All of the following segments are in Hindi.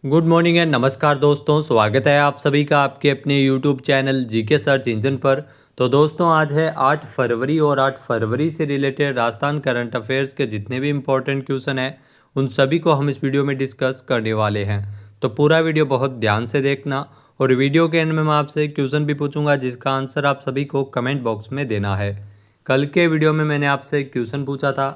गुड मॉर्निंग एंड नमस्कार दोस्तों, स्वागत है आप सभी का आपके अपने YouTube channel GK search engine पर। तो दोस्तों आज है 8 फरवरी और 8 फरवरी से रिलेटेड राजस्थान करंट अफेयर्स के जितने भी इम्पोर्टेंट क्वेश्चन हैं उन सभी को हम इस वीडियो में डिस्कस करने वाले हैं। तो पूरा वीडियो बहुत ध्यान से देखना और वीडियो के एंड में मैं आपसे क्वेश्चन भी पूछूंगा जिसका आंसर आप सभी को कमेंट बॉक्स में देना है। कल के वीडियो में मैंने आपसे क्वेश्चन पूछा था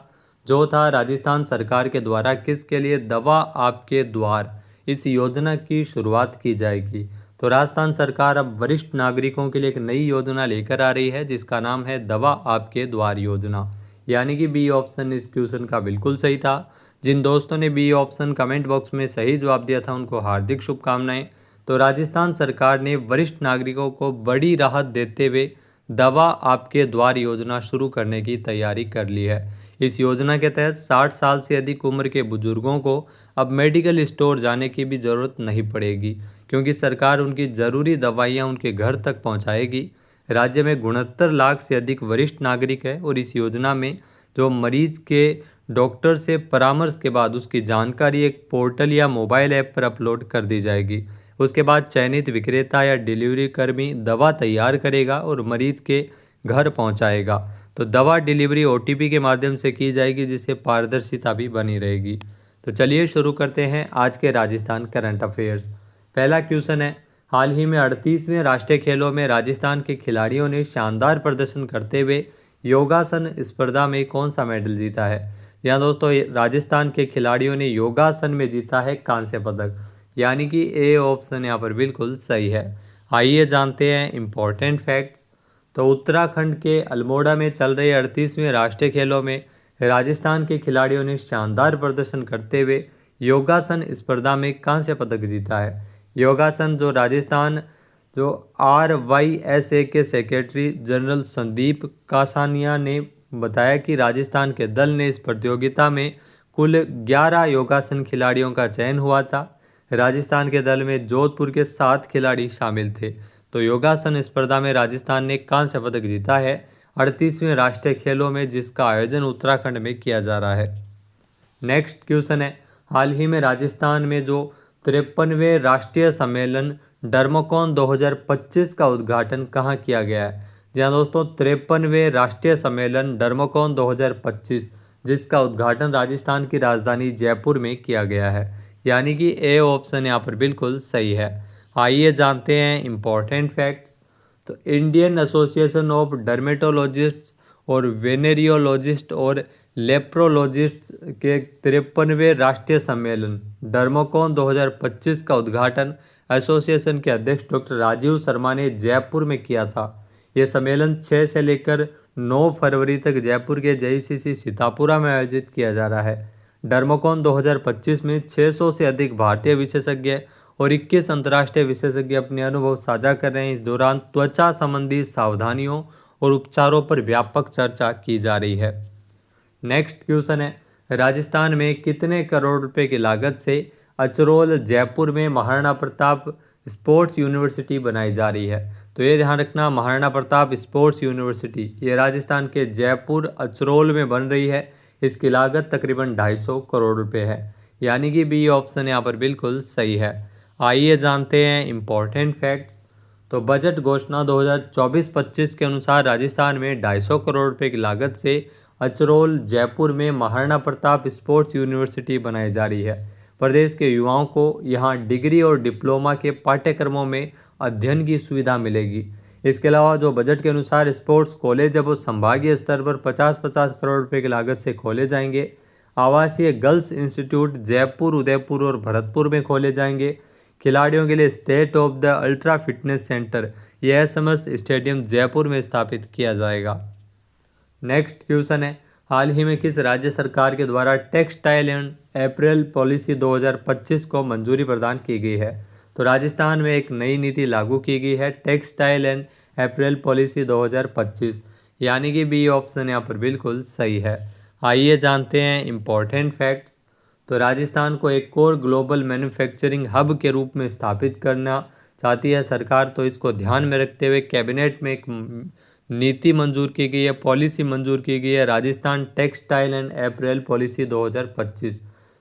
जो था राजस्थान सरकार के द्वारा किसके लिए दवा आपके द्वार इस योजना की शुरुआत की जाएगी। तो राजस्थान सरकार अब वरिष्ठ नागरिकों के लिए एक नई योजना लेकर आ रही है जिसका नाम है दवा आपके द्वार योजना, यानी कि बी ऑप्शन इस क्वेश्चन का बिल्कुल सही था। जिन दोस्तों ने बी ऑप्शन कमेंट बॉक्स में सही जवाब दिया था उनको हार्दिक शुभकामनाएं। तो राजस्थान सरकार ने वरिष्ठ नागरिकों को बड़ी राहत देते हुए दवा आपके द्वार योजना शुरू करने की तैयारी कर ली है। इस योजना के तहत 60 साल से अधिक उम्र के बुजुर्गों को अब मेडिकल स्टोर जाने की भी ज़रूरत नहीं पड़ेगी क्योंकि सरकार उनकी ज़रूरी दवाइयाँ उनके घर तक पहुँचाएगी। राज्य में 69 लाख से अधिक वरिष्ठ नागरिक है और इस योजना में जो मरीज के डॉक्टर से परामर्श के बाद उसकी जानकारी एक पोर्टल या मोबाइल ऐप पर अपलोड कर दी जाएगी। उसके बाद चयनित विक्रेता या डिलीवरी कर्मी दवा तैयार करेगा और मरीज के घर पहुंचाएगा। तो दवा डिलीवरी ओटीपी के माध्यम से की जाएगी जिससे पारदर्शिता भी बनी रहेगी। तो चलिए शुरू करते हैं आज के राजस्थान करंट अफेयर्स। पहला क्वेश्चन है, हाल ही में 38वें राष्ट्रीय खेलों में राजस्थान के खिलाड़ियों ने शानदार प्रदर्शन करते हुए योगासन स्पर्धा में कौन सा मेडल जीता है। यहाँ दोस्तों राजस्थान के खिलाड़ियों ने योगासन में जीता है कांस्य पदक, यानी कि ए ऑप्शन यहाँ पर बिल्कुल सही है। आइए जानते हैं इम्पोर्टेंट फैक्ट्स। तो उत्तराखंड के अल्मोड़ा में चल रहे 38वें राष्ट्रीय खेलों में राजस्थान के खिलाड़ियों ने शानदार प्रदर्शन करते हुए योगासन स्पर्धा में कांस्य पदक जीता है। योगासन जो राजस्थान जो RYSA के सेक्रेटरी जनरल संदीप कासानिया ने बताया कि राजस्थान के दल ने इस प्रतियोगिता में कुल 11 योगासन खिलाड़ियों का चयन हुआ था। राजस्थान के दल में जोधपुर के 7 खिलाड़ी शामिल थे। तो योगासन स्पर्धा में राजस्थान ने कांस्य पदक जीता है 38वें राष्ट्रीय खेलों में जिसका आयोजन उत्तराखंड में किया जा रहा है। नेक्स्ट क्वेश्चन है, हाल ही में राजस्थान में जो 53वें राष्ट्रीय सम्मेलन डर्मोकॉन 2025 का उद्घाटन कहाँ किया गया है। जी हाँ दोस्तों, 53वें राष्ट्रीय सम्मेलन डर्मोकॉन 2025 जिसका उद्घाटन राजस्थान की राजधानी जयपुर में किया गया है, यानी कि ए ऑप्शन यहाँ पर बिल्कुल सही है। आइए जानते हैं इम्पोर्टेंट फैक्ट्स। तो इंडियन एसोसिएशन ऑफ डर्मेटोलॉजिस्ट्स और वेनेरियोलॉजिस्ट और लेप्रोलॉजिस्ट्स के 53वें राष्ट्रीय सम्मेलन डर्मोकॉन 2025 का उद्घाटन एसोसिएशन के अध्यक्ष डॉक्टर राजीव शर्मा ने जयपुर में किया था। यह सम्मेलन 6 से लेकर 9 फरवरी तक जयपुर के JCC सीतापुरा में आयोजित किया जा रहा है। डर्मोकॉन 2025 में 600 से अधिक भारतीय विशेषज्ञ और 21 अंतर्राष्ट्रीय विशेषज्ञ अपने अनुभव साझा कर रहे हैं। इस दौरान त्वचा संबंधी सावधानियों और उपचारों पर व्यापक चर्चा की जा रही है। नेक्स्ट क्वेश्चन है, राजस्थान में कितने करोड़ रुपए की लागत से अचरोल जयपुर में महाराणा प्रताप स्पोर्ट्स यूनिवर्सिटी बनाई जा रही है। तो ये ध्यान रखना, महाराणा प्रताप स्पोर्ट्स यूनिवर्सिटी ये राजस्थान के जयपुर अचरोल में बन रही है। इसकी लागत तकरीबन 250 करोड़ रुपए है, यानी कि बी ऑप्शन यहाँ पर बिल्कुल सही है। आइए जानते हैं इम्पोर्टेंट फैक्ट्स। तो बजट घोषणा 2024-25 के अनुसार राजस्थान में 250 करोड़ रुपए की लागत से अचरोल जयपुर में महाराणा प्रताप स्पोर्ट्स यूनिवर्सिटी बनाई जा रही है। प्रदेश के युवाओं को यहाँ डिग्री और डिप्लोमा के पाठ्यक्रमों में अध्ययन की सुविधा मिलेगी। इसके अलावा जो बजट के अनुसार स्पोर्ट्स कॉलेज है वो संभागीय स्तर पर 50-50 करोड़ रुपए की लागत से खोले जाएंगे। आवासीय गर्ल्स इंस्टीट्यूट जयपुर, उदयपुर और भरतपुर में खोले जाएंगे। खिलाड़ियों के लिए state of the ultra fitness centre यह SMS स्टेडियम जयपुर में स्थापित किया जाएगा। नेक्स्ट क्वेश्चन है, हाल ही में किस राज्य सरकार के द्वारा टेक्सटाइल एंड अपैरल पॉलिसी 2025 को मंजूरी प्रदान की गई है। तो राजस्थान में एक नई नीति लागू की गई है टेक्सटाइल एंड अपैरल पॉलिसी 2025, यानी कि बी ऑप्शन यहाँ पर बिल्कुल सही है। आइए जानते हैं इम्पोर्टेंट फैक्ट्स। तो राजस्थान को एक और ग्लोबल मैन्युफैक्चरिंग हब के रूप में स्थापित करना चाहती है सरकार। तो इसको ध्यान में रखते हुए कैबिनेट में एक नीति मंजूर की गई है, पॉलिसी मंजूर की गई है, Rajasthan textile and apparel policy 2025।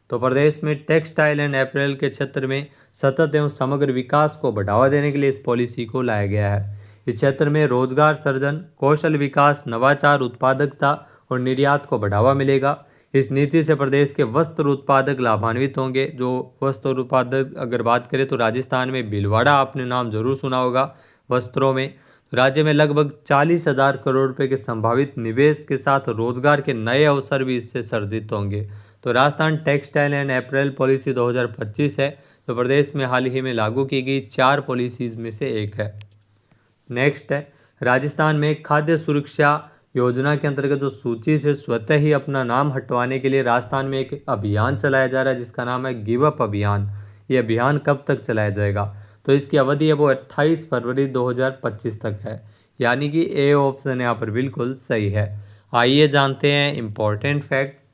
तो प्रदेश में टेक्सटाइल एंड अपैरल के क्षेत्र में सतत एवं समग्र विकास को बढ़ावा देने के लिए इस पॉलिसी को लाया गया है। इस क्षेत्र में रोजगार सृजन, कौशल विकास, नवाचार, उत्पादकता और निर्यात को बढ़ावा मिलेगा। इस नीति से प्रदेश के वस्त्र उत्पादक लाभान्वित होंगे। जो वस्त्र उत्पादक अगर बात करें तो राजस्थान में भीलवाड़ा आपने नाम जरूर सुना होगा वस्त्रों में। राज्य में लगभग 40,000 करोड़ रुपए के संभावित निवेश के साथ रोजगार के नए अवसर भी इससे सर्जित होंगे। तो Rajasthan textile and apparel policy 2025 है, तो प्रदेश में हाल ही में लागू की गई 4 पॉलिसीज में से एक है। नेक्स्ट है, राजस्थान में खाद्य सुरक्षा योजना के अंतर्गत जो सूची से स्वतः ही अपना नाम हटवाने के लिए राजस्थान में एक अभियान चलाया जा रहा है जिसका नाम है गिव अप अभियान। ये अभियान कब तक चलाया जाएगा? तो इसकी अवधि है वो 28 फरवरी 2025 तक है, यानी कि ए ऑप्शन यहाँ पर बिल्कुल सही है। आइए जानते हैं इम्पोर्टेंट फैक्ट्स।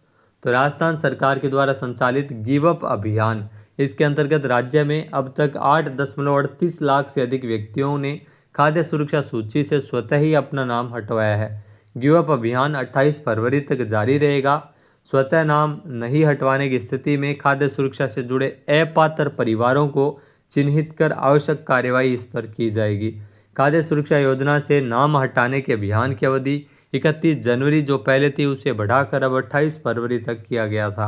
तो राजस्थान सरकार के द्वारा संचालित गिव अप अभियान, इसके अंतर्गत राज्य में अब तक 8.38 लाख से अधिक व्यक्तियों ने खाद्य सुरक्षा सूची से स्वतः ही अपना नाम हटवाया है। गिव अप अभियान 28 फरवरी तक जारी रहेगा। स्वतः नाम नहीं हटवाने की स्थिति में खाद्य सुरक्षा से जुड़े अपात्र परिवारों को चिन्हित कर आवश्यक कार्यवाही इस पर की जाएगी। खाद्य सुरक्षा योजना से नाम हटाने के अभियान की अवधि 31 जनवरी जो पहले थी उसे बढ़ाकर अब 28 फरवरी तक किया गया था।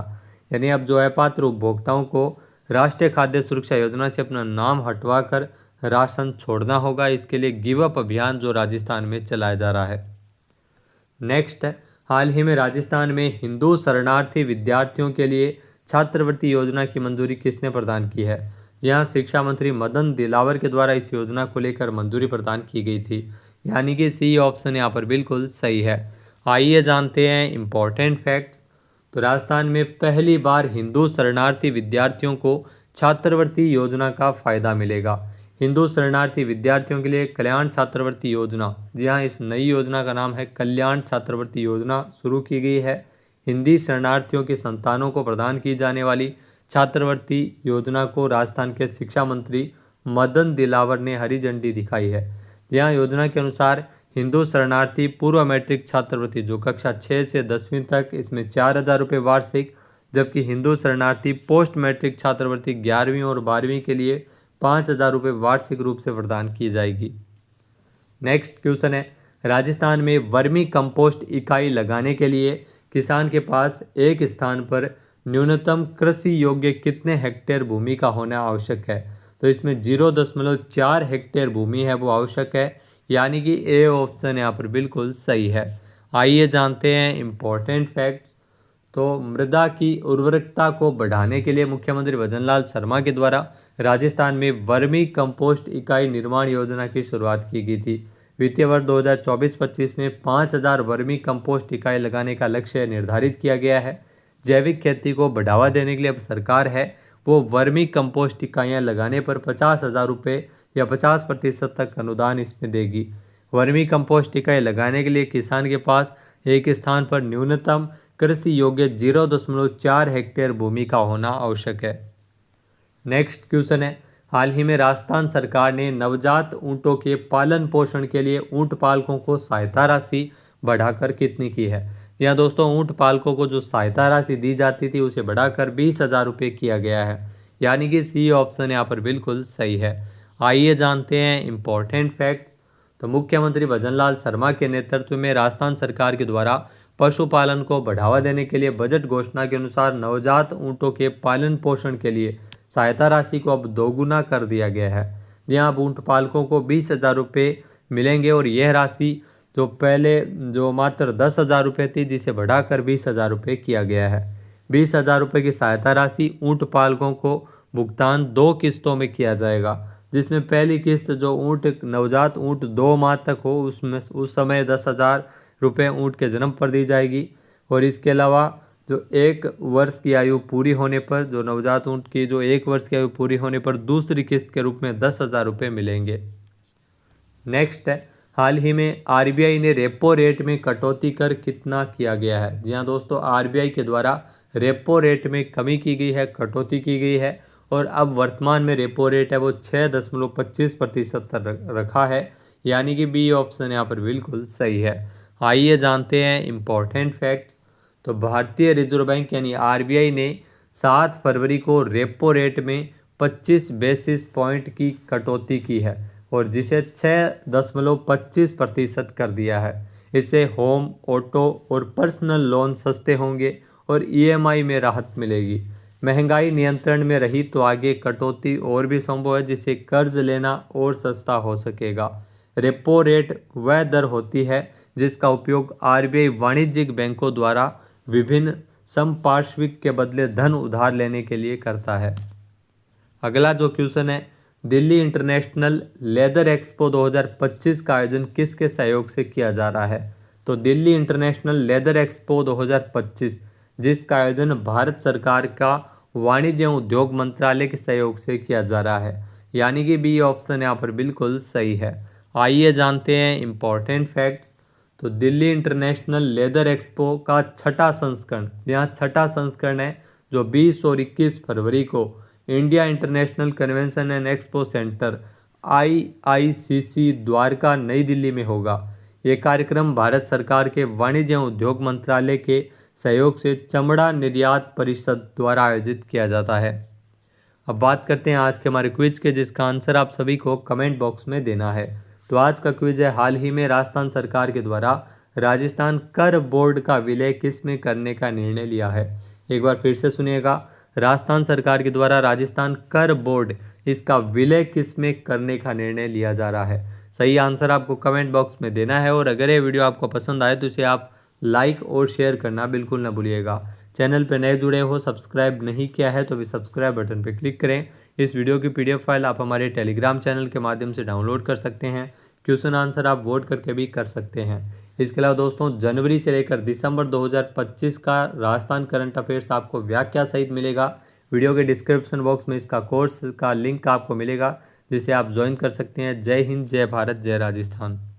यानी अब जो अपात्र उपभोक्ताओं को राष्ट्रीय खाद्य सुरक्षा योजना से अपना नाम हटवा कर राशन छोड़ना होगा। इसके लिए गिव अप अभियान जो राजस्थान में चलाया जा रहा है। नेक्स्ट है, हाल ही में राजस्थान में हिंदू शरणार्थी विद्यार्थियों के लिए छात्रवृत्ति योजना की मंजूरी किसने प्रदान की है? यहाँ शिक्षा मंत्री मदन दिलावर के द्वारा इस योजना को लेकर मंजूरी प्रदान की गई थी, यानी कि सी ऑप्शन यहाँ पर बिल्कुल सही है। आइए जानते हैं इम्पोर्टेंट फैक्ट्स। तो राजस्थान में पहली बार हिंदू शरणार्थी विद्यार्थियों को छात्रवृत्ति योजना का फायदा मिलेगा। हिंदू शरणार्थी विद्यार्थियों के लिए कल्याण छात्रवृत्ति योजना, जी हाँ, इस नई योजना का नाम है कल्याण छात्रवृत्ति योजना, शुरू की गई है। हिंदी शरणार्थियों के संतानों को प्रदान की जाने वाली छात्रवृत्ति योजना को राजस्थान के शिक्षा मंत्री मदन दिलावर ने हरी झंडी दिखाई है। जहाँ योजना के अनुसार हिंदू शरणार्थी पूर्व मैट्रिक छात्रवृत्ति जो कक्षा 6 से 10वीं तक, इसमें 4,000 रुपये वार्षिक, जबकि हिंदू शरणार्थी पोस्ट मैट्रिक छात्रवृत्ति 11वीं और 12वीं के लिए 5,000 रुपये वार्षिक रूप से प्रदान की जाएगी। नेक्स्ट क्वेश्चन है, राजस्थान में वर्मी कंपोस्ट इकाई लगाने के लिए किसान के पास एक स्थान पर न्यूनतम कृषि योग्य कितने हेक्टेयर भूमि का होना आवश्यक है? तो इसमें 0.4 हेक्टेयर भूमि है वो आवश्यक है, यानी कि ए ऑप्शन यहाँ पर बिल्कुल सही है। आइए जानते हैं इम्पोर्टेंट फैक्ट्स। तो मृदा की उर्वरकता को बढ़ाने के लिए मुख्यमंत्री भजनलाल शर्मा के द्वारा राजस्थान में वर्मी कंपोस्ट इकाई निर्माण योजना की शुरुआत की गई थी। वित्तीय वर्ष 2024-25 में 5,000 वर्मी कंपोस्ट इकाई लगाने का लक्ष्य निर्धारित किया गया है। जैविक खेती को बढ़ावा देने के लिए अब सरकार है वो वर्मी कंपोस्ट इकाइयाँ लगाने पर 50,000 रुपये या 50% तक अनुदान इसमें देगी। वर्मी कंपोस्ट इकाई लगाने के लिए किसान के पास एक स्थान पर न्यूनतम कृषि योग्य 0.4 हेक्टेयर भूमि का होना आवश्यक है। नेक्स्ट क्वेश्चन है, हाल ही में राजस्थान सरकार ने नवजात ऊँटों के पालन पोषण के लिए ऊँट पालकों को सहायता राशि बढ़ाकर कितनी की है? यहाँ दोस्तों ऊँट पालकों को जो सहायता राशि दी जाती थी उसे बढ़ाकर 20,000 रुपये किया गया है, यानी कि सी ऑप्शन यहाँ पर बिल्कुल सही है। आइए जानते हैं इम्पोर्टेंट फैक्ट्स। तो मुख्यमंत्री भजनलाल शर्मा के नेतृत्व में राजस्थान सरकार के द्वारा पशुपालन को बढ़ावा देने के लिए बजट घोषणा के अनुसार नवजात ऊँटों के पालन पोषण के लिए सहायता राशि को अब दोगुना कर दिया गया है। जहाँ अब ऊँट पालकों को 20,000 रुपये मिलेंगे और यह राशि जो पहले जो मात्र 10,000 रुपये थी जिसे बढ़ाकर 20,000 रुपये किया गया है। 20,000 रुपये की सहायता राशि ऊँट पालकों को भुगतान 2 किस्तों में किया जाएगा, जिसमें पहली किस्त जो नवजात ऊँट 2 माह तक हो उसमें उस समय 10,000 रुपये ऊँट के जन्म पर दी जाएगी। और इसके अलावा जो 1 वर्ष की आयु पूरी होने पर, जो नवजात ऊँट की जो 1 वर्ष की आयु पूरी होने पर दूसरी किस्त के रूप में 10,000 रुपये मिलेंगे। नेक्स्ट है, हाल ही में आरबीआई ने रेपो रेट में कटौती कर कितना किया गया है? जी हाँ दोस्तों, आरबीआई के द्वारा रेपो रेट में कमी की गई है, कटौती की गई है और अब वर्तमान में रेपो रेट है वो 6.25% रखा है, यानी कि बी ऑप्शन यहाँ पर बिल्कुल सही है। आइए जानते हैं इम्पोर्टेंट फैक्ट्स। तो भारतीय रिजर्व बैंक यानी आरबीआई ने 7 फरवरी को रेपो रेट में 25 बेसिस पॉइंट की कटौती की है और जिसे 6.25% कर दिया है। इससे होम, ऑटो और पर्सनल लोन सस्ते होंगे और ईएमआई में राहत मिलेगी। महंगाई नियंत्रण में रही तो आगे कटौती और भी संभव है, जिससे कर्ज लेना और सस्ता हो सकेगा। रेपो रेट वह दर होती है जिसका उपयोग आरबीआई वाणिज्यिक बैंकों द्वारा विभिन्न संपार्श्विक के बदले धन उधार लेने के लिए करता है। अगला जो क्वेश्चन है, दिल्ली इंटरनेशनल लेदर एक्सपो 2025 का आयोजन किसके सहयोग से किया जा रहा है? तो दिल्ली इंटरनेशनल लेदर एक्सपो 2025 जिसका आयोजन भारत सरकार का वाणिज्य एवं उद्योग मंत्रालय के सहयोग से किया जा रहा है, यानी कि बी ऑप्शन यहाँ पर बिल्कुल सही है। आइए जानते हैं इम्पोर्टेंट फैक्ट्स। तो दिल्ली इंटरनेशनल लेदर एक्सपो का छठा संस्करण, यहाँ छठा संस्करण है जो 20 और 21 फरवरी को India international convention and expo centre IICC Dwarka नई दिल्ली में होगा। ये कार्यक्रम भारत सरकार के वाणिज्य एवं उद्योग मंत्रालय के सहयोग से चमड़ा निर्यात परिषद द्वारा आयोजित किया जाता है। अब बात करते हैं आज के हमारे क्विज के, जिसका आंसर आप सभी को कमेंट बॉक्स में देना है। तो आज का क्विज है, हाल ही में राजस्थान सरकार के द्वारा राजस्थान कर बोर्ड का विलय किस में करने का निर्णय लिया है? एक बार फिर से सुनिएगा, राजस्थान सरकार के द्वारा राजस्थान कर बोर्ड इसका विलय किस में करने का निर्णय लिया जा रहा है? सही आंसर आपको कमेंट बॉक्स में देना है और अगर ये वीडियो आपको पसंद आए तो इसे आप लाइक और शेयर करना बिल्कुल ना भूलिएगा। चैनल पर नए जुड़े हो, सब्सक्राइब नहीं किया है तो भी सब्सक्राइब बटन पर क्लिक करें। इस वीडियो की PDF फाइल आप हमारे टेलीग्राम चैनल के माध्यम से डाउनलोड कर सकते हैं। क्वेश्चन आंसर आप वोट करके भी कर सकते हैं। इसके अलावा दोस्तों, जनवरी से लेकर दिसंबर 2025 का राजस्थान करंट अफेयर्स आपको व्याख्या सहित मिलेगा। वीडियो के डिस्क्रिप्शन बॉक्स में इसका कोर्स का लिंक आपको मिलेगा, जिसे आप ज्वाइन कर सकते हैं। जय हिंद, जय भारत, जय राजस्थान।